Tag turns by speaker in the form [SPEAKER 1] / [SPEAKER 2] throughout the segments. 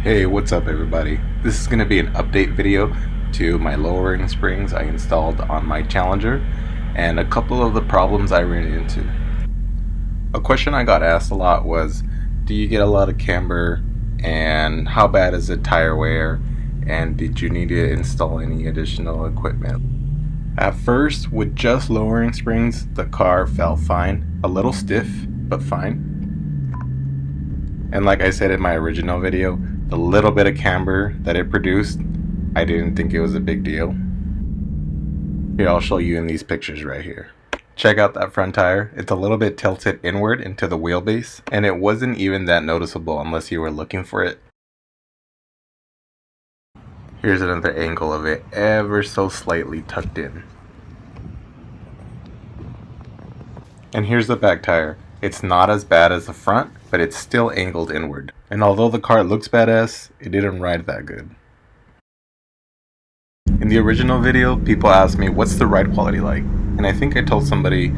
[SPEAKER 1] Hey, what's up everybody? This is going to be an update video to my lowering springs I installed on my Challenger and a couple of the problems I ran into. A question I got asked a lot was, do you get a lot of camber and how bad is the tire wear, and did you need to install any additional equipment? At first, with just lowering springs, the car felt fine, a little stiff, but fine. And like I said in my original video, the little bit of camber that it produced, I didn't think it was a big deal. Here, I'll show you in these pictures right here. Check out that front tire. It's a little bit tilted inward into the wheelbase, and it wasn't even that noticeable unless you were looking for it. Here's another angle of it, ever so slightly tucked in. And here's the back tire. It's not as bad as the front, but it's still angled inward. And although the car looks badass, it didn't ride that good. In the original video, people asked me, what's the ride quality like? And I think I told somebody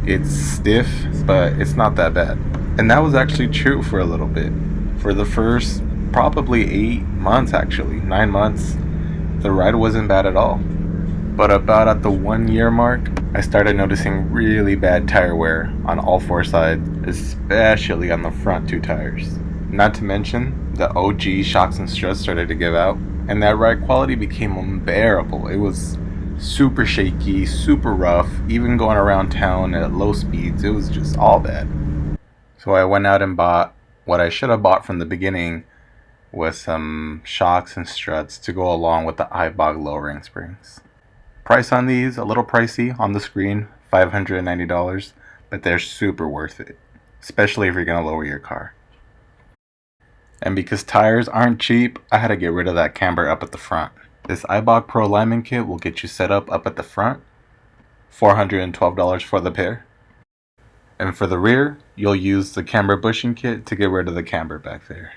[SPEAKER 1] it's stiff, but it's not that bad. And that was actually true for a little bit. For the first probably 8 months, actually 9 months, the ride wasn't bad at all. But about at the 1 year mark, I started noticing really bad tire wear on all four sides, especially on the front two tires. Not to mention, the OG shocks and struts started to give out, and that ride quality became unbearable. It was super shaky, super rough, even going around town at low speeds, it was just all bad. So I went out and bought what I should have bought from the beginning, was some shocks and struts to go along with the Eibach lowering springs. Price on these, a little pricey on the screen, $590, but they're super worth it, especially if you're going to lower your car. And because tires aren't cheap, I had to get rid of that camber up at the front. This Eibach Pro alignment kit will get you set up at the front, $412 for the pair. And for the rear, you'll use the camber bushing kit to get rid of the camber back there.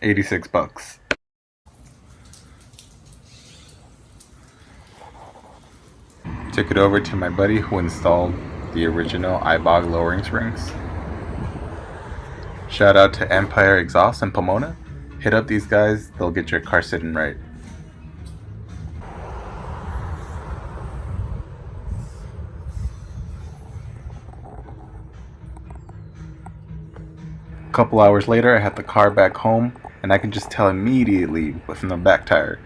[SPEAKER 1] 86 bucks. Took it over to my buddy who installed the original Eibach lowering springs. Shout out to Empire Exhaust in Pomona. Hit up these guys, they'll get your car sitting right. A couple hours later, I had the car back home, and I can just tell immediately from the back tire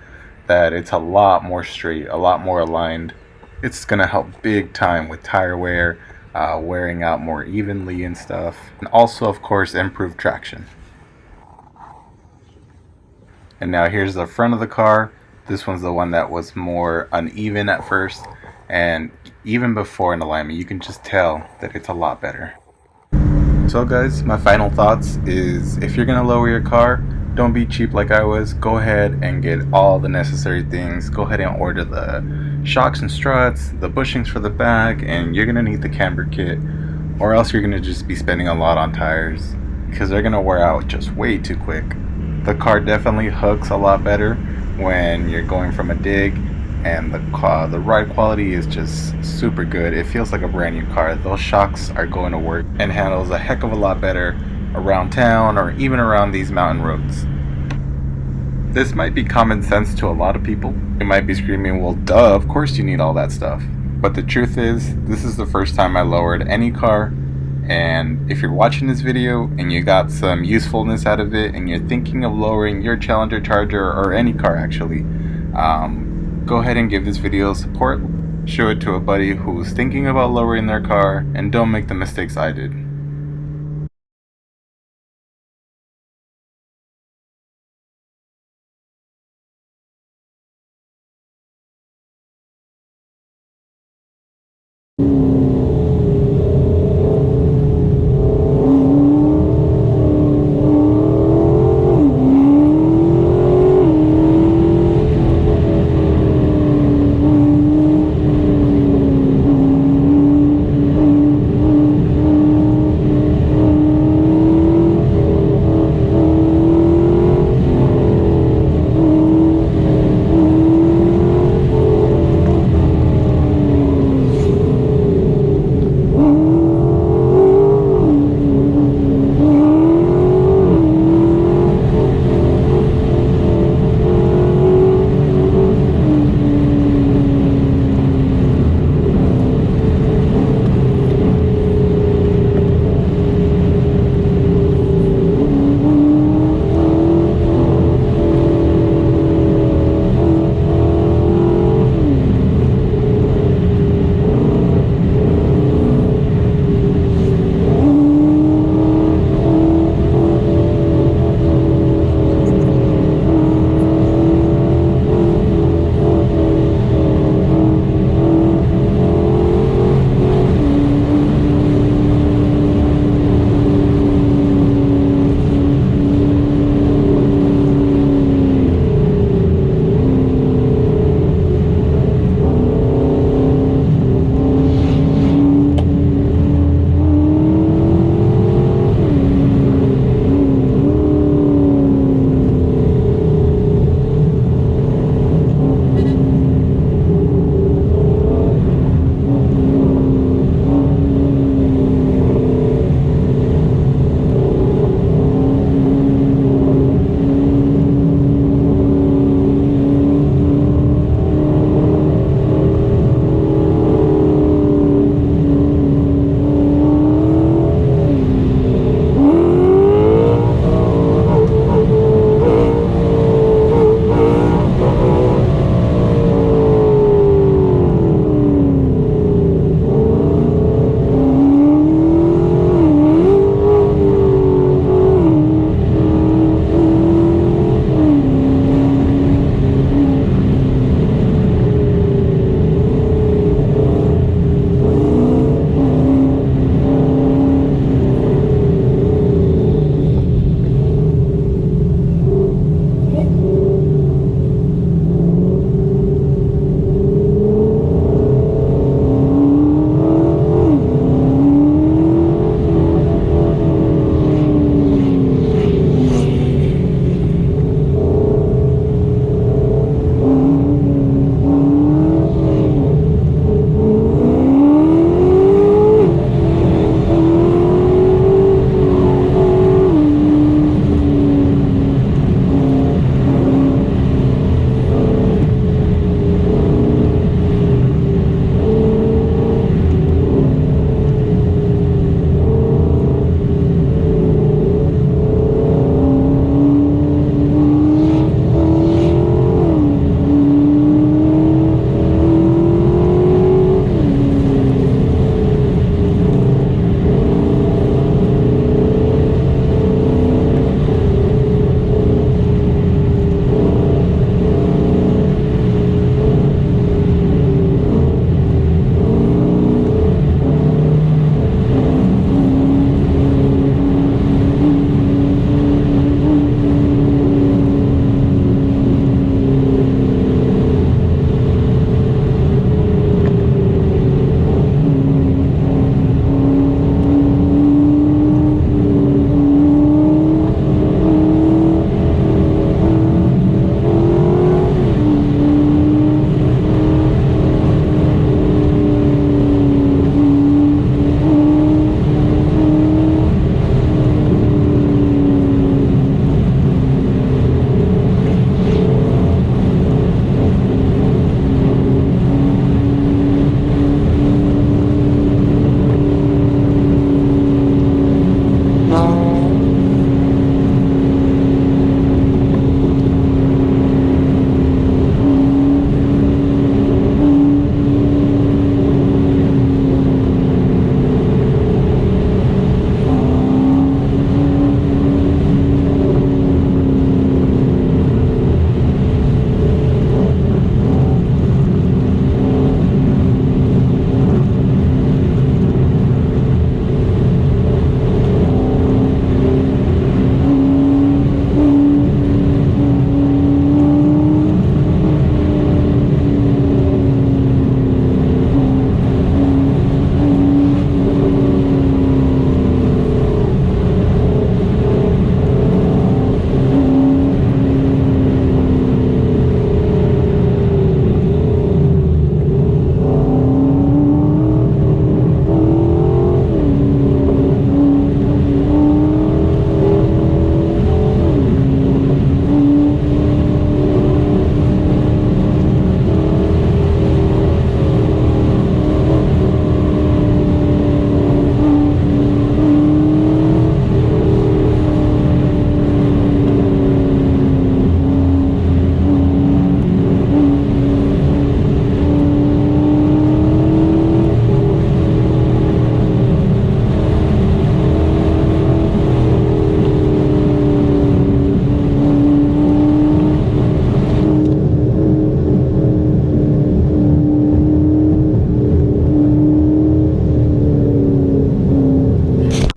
[SPEAKER 1] that it's a lot more straight, a lot more aligned. It's gonna help big time with tire wear, wearing out more evenly and stuff, and also of course improve traction. And now here's the front of the car. This one's the one that was more uneven at first, and even before an alignment you can just tell that it's a lot better. So guys, my final thoughts is, if you're gonna lower your car, don't be cheap like I was. Go ahead and get all the necessary things. Go ahead and order the shocks and struts, the bushings for the back, and you're gonna need the camber kit, or else you're gonna just be spending a lot on tires because they're gonna wear out just way too quick. The car definitely hooks a lot better when you're going from a dig, and the ride quality is just super good. It feels like a brand new car. Those shocks are going to work and handles a heck of a lot better around town or even around these mountain roads. This might be common sense to a lot of people. You might be screaming, well duh, of course you need all that stuff. But the truth is, this is the first time I lowered any car, and if you're watching this video and you got some usefulness out of it and you're thinking of lowering your Challenger, Charger, or any car actually, go ahead and give this video support. Show it to a buddy who's thinking about lowering their car, and don't make the mistakes I did.